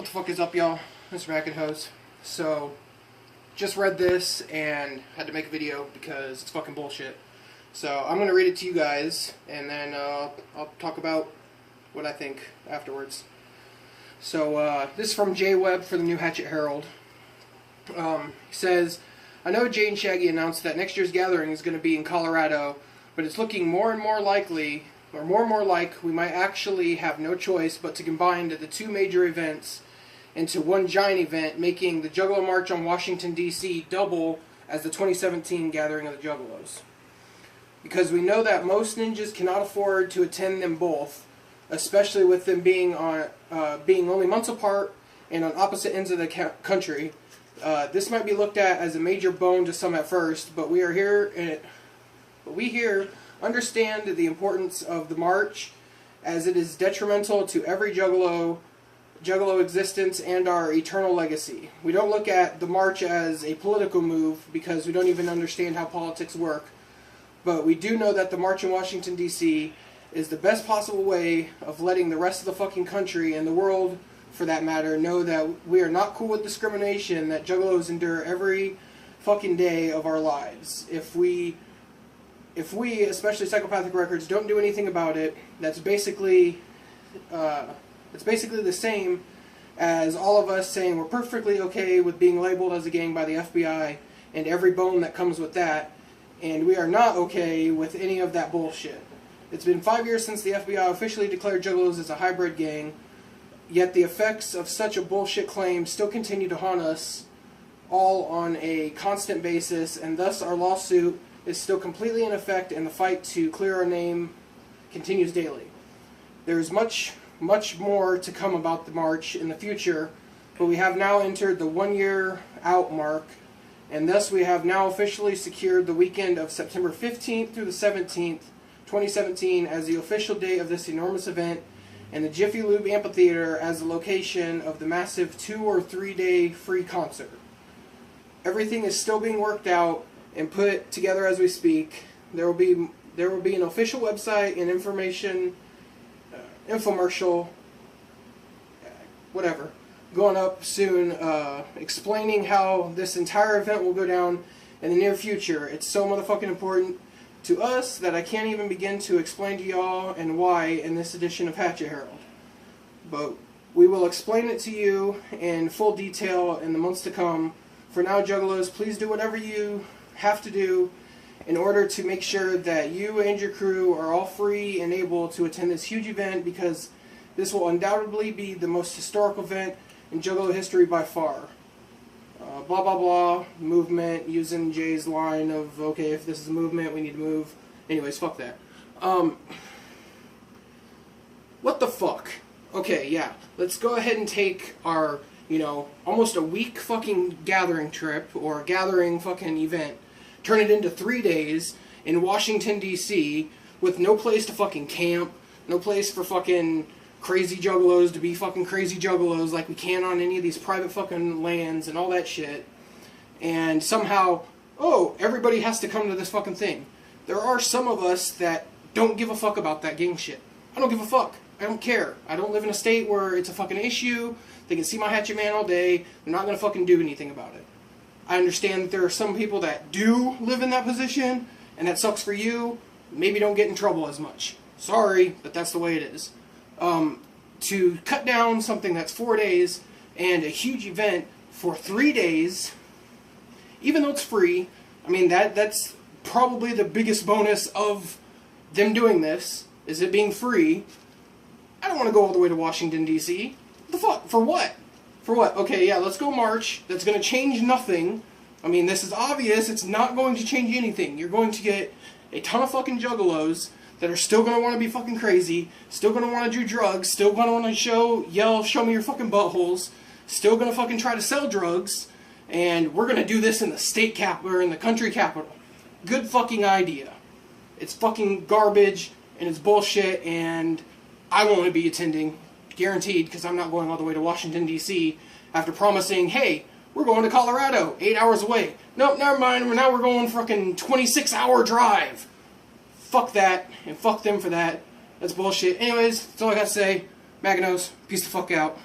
What the fuck is up, y'all? Mr. Mackinhose. So, just read this and had to make a video because it's fucking bullshit. So, I'm going to read it to you guys, and then I'll talk about what I think afterwards. So, this is from Jay Webb for the New Hatchet Herald. He says, I know Jay and Shaggy announced that next year's gathering is going to be in Colorado, but it's looking more and more likely, or more and more like we might actually have no choice but to combine the two major events into one giant event, making the Juggalo March on Washington, D.C. double as the 2017 Gathering of the Juggalos. Because we know that most ninjas cannot afford to attend them both, especially with them being only months apart and on opposite ends of the country. This might be looked at as a major bone to some at first, but we here understand the importance of the march, as it is detrimental to every Juggalo existence and our eternal legacy. We don't look at the march as a political move because we don't even understand how politics work, but we do know that the march in Washington, D.C. is the best possible way of letting the rest of the fucking country and the world, for that matter, know that we are not cool with discrimination that Juggalos endure every fucking day of our lives. If we, especially Psychopathic Records, don't do anything about it, that's basically the same as all of us saying we're perfectly okay with being labeled as a gang by the FBI and every bone that comes with that, and we are not okay with any of that bullshit. It's been 5 years since the FBI officially declared Juggalos as a hybrid gang, yet the effects of such a bullshit claim still continue to haunt us all on a constant basis, and thus our lawsuit is still completely in effect, and the fight to clear our name continues daily. There is much more to come about the march in the future, but we have now entered the 1 year out mark, and thus we have now officially secured the weekend of September 15th through the 17th, 2017 as the official date of this enormous event, and the Jiffy Lube Amphitheater as the location of the massive 2 or 3 day free concert. Everything is still being worked out and put together as we speak. There will be an official website and infomercial, whatever, going up soon, explaining how this entire event will go down in the near future. It's so motherfucking important to us that I can't even begin to explain to y'all and why in this edition of Hatchet Herald. But we will explain it to you in full detail in the months to come. For now, Juggalos, please do whatever you have to do in order to make sure that you and your crew are all free and able to attend this huge event, because this will undoubtedly be the most historic event in Juggalo history by far. Blah blah blah, movement, using Jay's line of, okay, if this is a movement, we need to move. Anyways, fuck that. What the fuck? Okay, yeah, let's go ahead and take our, almost a week fucking gathering trip, or gathering fucking event, turn it into 3 days in Washington, D.C., with no place to fucking camp, no place for fucking crazy Juggalos to be fucking crazy Juggalos like we can on any of these private fucking lands and all that shit. And somehow, everybody has to come to this fucking thing. There are some of us that don't give a fuck about that gang shit. I don't give a fuck. I don't care. I don't live in a state where it's a fucking issue. They can see my Hatchet Man all day. They're not going to fucking do anything about it. I understand that there are some people that do live in that position, and that sucks for you. Maybe don't get in trouble as much. Sorry, but that's the way it is. To cut down something that's 4 days and a huge event for 3 days, even though it's free, I mean, that's probably the biggest bonus of them doing this, is it being free. I don't want to go all the way to Washington, D.C. What the fuck? For what? For what? Okay, yeah, let's go march. That's going to change nothing. I mean, this is obvious. It's not going to change anything. You're going to get a ton of fucking Juggalos that are still going to want to be fucking crazy, still going to want to do drugs, still going to want to yell, show me your fucking buttholes, still going to fucking try to sell drugs, and we're going to do this in the state capital, or in the country capital. Good fucking idea. It's fucking garbage, and it's bullshit, and I won't be attending, guaranteed, because I'm not going all the way to Washington, D.C. after promising, hey, we're going to Colorado, 8 hours away. Nope, never mind, now we're going fucking 26-hour drive. Fuck that, and fuck them for that. That's bullshit. Anyways, that's all I gotta say. Mackinhose, peace the fuck out.